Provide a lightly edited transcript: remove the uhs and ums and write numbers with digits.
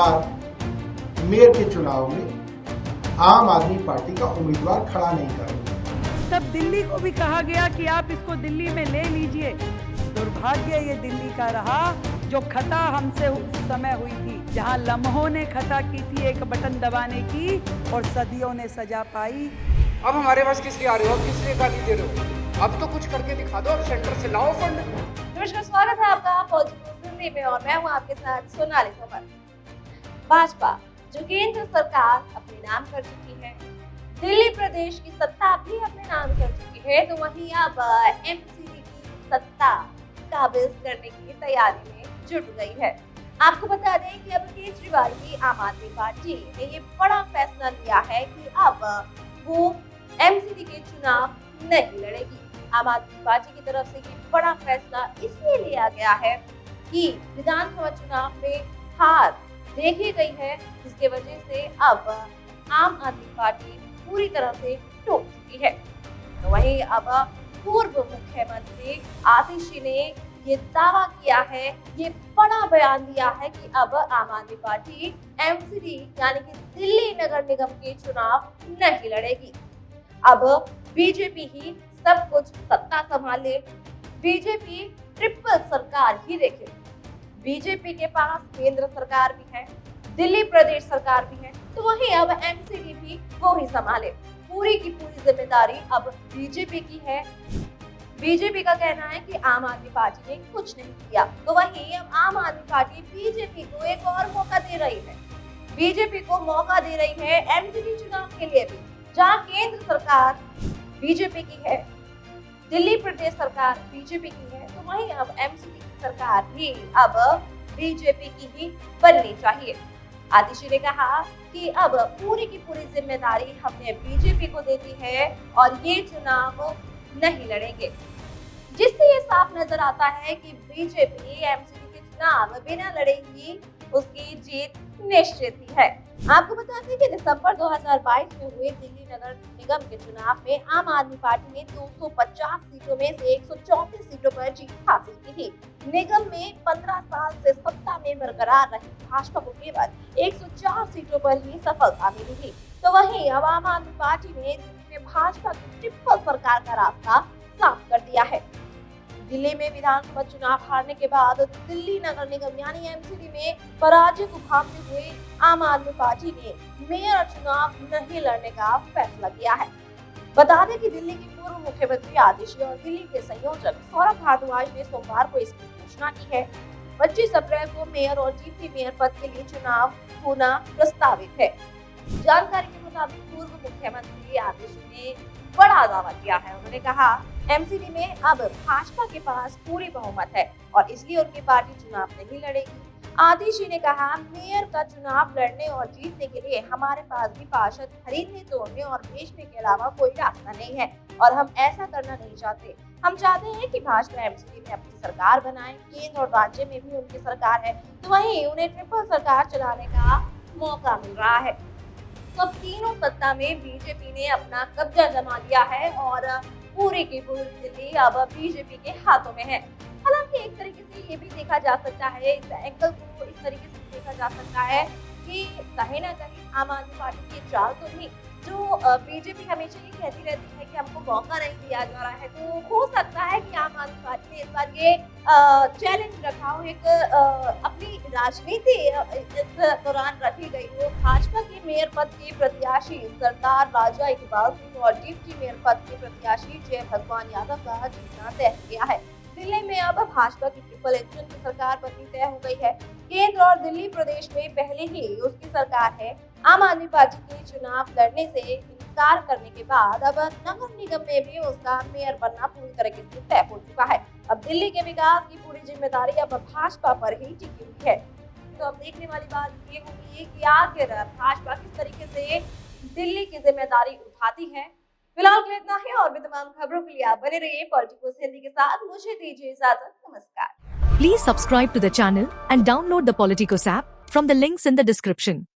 बार mayor के चुनाव में आम आदमी पार्टी का उम्मीदवार खड़ा नहीं करेंगे। तब दिल्ली को भी कहा गया कि आप इसको दिल्ली में ले लीजिए। दुर्भाग्य ये दिल्ली का रहा जो खता हमसे उस समय हुई थी, जहां लम्हों ने खता की थी एक बटन दबाने की और सदियों ने सजा पाई। अब हमारे पास किस लिए आ रहे हो, किस लिए गाली दे रहे हो? अब तो कुछ करके दिखा दो, अब सेंटर से लाओ फंड। नमस्कार, स्वागत है आपका पॉलिटिकल हिंदी में और मैं हूं आपके साथ सोनाली तोमर। भाजपा जो केंद्र सरकार अपने नाम कर चुकी है, दिल्ली प्रदेश की सत्ता भी अपने नाम कर चुकी है, तो वहीं अब एमसीडी की सत्ता काबिज करने की तैयारी में जुट गई है। आपको बता दें कि अब केजरीवाल की आम आदमी पार्टी ने ये बड़ा फैसला लिया है कि अब वो एमसीडी के चुनाव नहीं लड़ेगी। आम आदमी पार्टी की तरफ से ये बड़ा फैसला इसलिए लिया गया है कि विधानसभा चुनाव में हार देखी गई है, जिसके वजह से अब आम आदमी पार्टी पूरी तरह से टूट चुकी है। तो वहीं अब पूर्व मुख्यमंत्री आतिशी ने ये दावा किया है, ये बड़ा बयान दिया है कि अब आम आदमी पार्टी एमसीडी यानी कि दिल्ली नगर निगम के चुनाव नहीं लड़ेगी। अब बीजेपी ही सब कुछ सत्ता संभाले, बीजेपी ट्रिपल सरकार ही देखे। बीजेपी के पास केंद्र सरकार भी है, दिल्ली प्रदेश सरकार भी है, तो वहीं अब एमसीडी भी वो ही संभाले। पूरी की पूरी जिम्मेदारी अब बीजेपी की है। बीजेपी का कहना है कि आम आदमी पार्टी ने कुछ नहीं किया, तो वहीं अब आम आदमी पार्टी बीजेपी को एक और मौका दे रही है। बीजेपी को मौका दे रही है एमसीडी चुनाव के लिए भी, जहां केंद्र सरकार बीजेपी की है, दिल्ली प्रदेश सरकार बीजेपी की है, तो वहीं अब एमसीडी की सरकार भी अब बीजेपी की ही बननी चाहिए। आतिशी ने कहा कि अब पूरी की पूरी जिम्मेदारी हमने बीजेपी को दे दी है और ये चुनाव नहीं लड़ेंगे, जिससे ये साफ नजर आता है कि बीजेपी एमसीडी के चुनाव बिना लड़े ही उसकी जीत निश्चित ही है। आपको बता दें कि दिसंबर 2022 में हुए दिल्ली नगर निगम के चुनाव में आम आदमी पार्टी ने 250 सीटों में से 134 सीटों पर जीत हासिल की थी। निगम में 15 साल से सत्ता में बरकरार रही भाजपा को केवल 104 सीटों पर ही सफलता मिली थी। तो वहीं अब आम आदमी पार्टी ने भाजपा की ट्रिपल सरकार का रास्ता साफ कर दिया है। दिल्ली में विधानसभा चुनाव हारने के बाद दिल्ली नगर निगम यानी एमसीडी में पराजय को भांपते हुए आम आदमी पार्टी ने मेयर चुनाव नहीं लड़ने का फैसला किया है। बता दें कि दिल्ली के पूर्व मुख्यमंत्री आतिशी और दिल्ली के संयोजक सौरभ भारद्वाज ने सोमवार को इसकी घोषणा की है। 25 अप्रैल को मेयर और डिप्टी मेयर पद के लिए चुनाव होना प्रस्तावित है। जानकारी के मुताबिक पूर्व मुख्यमंत्री आतिशी ने बड़ा दावा किया है। उन्होंने कहा, एमसीडी में अब भाजपा के पास पूरी बहुमत है और इसलिए उनकी पार्टी चुनाव नहीं लड़ेगी। आतिशी ने कहा, मेयर का चुनाव लड़ने और जीतने के लिए हमारे पास भी पार्षद खरीदने, तोड़ने और बेचने के अलावा कोई रास्ता नहीं है और हम ऐसा करना नहीं चाहते। हम चाहते हैं कि भाजपा एमसीडी में अपनी सरकार बनाए, केंद्र और राज्य में भी उनकी सरकार है, तो वहीं उन्हें ट्रिपल सरकार चलाने का मौका मिल रहा है। तो अब तीनों सत्ता में बीजेपी ने अपना कब्जा जमा लिया है और पूरी की पूरी दिल्ली अब बीजेपी के हाथों में है। हालांकि एक तरीके से ये भी देखा जा सकता है, इस एंगल को इस तरीके से देखा जा सकता है कि कहीं ना कहीं आम आदमी पार्टी की चाल तो नहीं, जो बीजेपी हमेशा ये कहती रहती है कि हमको मौका नहीं दिया जा रहा है, तो हो सकता है कि आम आदमी पार्टी ने इस बार ये चैलेंज रखा हो, एक अपनी राजनीति इस दौरान रखी गई हो। भाजपा के मेयर पद के प्रत्याशी सरदार राजा इकबाल सिंह और डिप्टी मेयर पद के प्रत्याशी जय भगवान यादव का जीतना तय हो गया है। दिल्ली में अब भाजपा की ट्रिपल इंजन की सरकार बननी तय हो गई है। केंद्र और दिल्ली प्रदेश में पहले ही उसकी सरकार है। आम आदमी पार्टी के चुनाव लड़ने से इनकार करने के बाद अब नगर निगम में भी उसका मेयर बनना पूरी तरीके से तय हो चुका है। अब दिल्ली के विकास की पूरी जिम्मेदारी अब भाजपा पर ही टिकी हुई है। तो अब देखने वाली बात ये होगी कि आखिर भाजपा किस तरीके से दिल्ली की जिम्मेदारी उठाती है। फिलहाल के लिए इतना ही और भी तमाम खबरों के लिए आप बने रहिए पॉलिटिकल हिंदी के साथ। मुझे दीजिए इजाजत। नमस्कार। Please subscribe to the channel and download the Politicos app from the links in the description.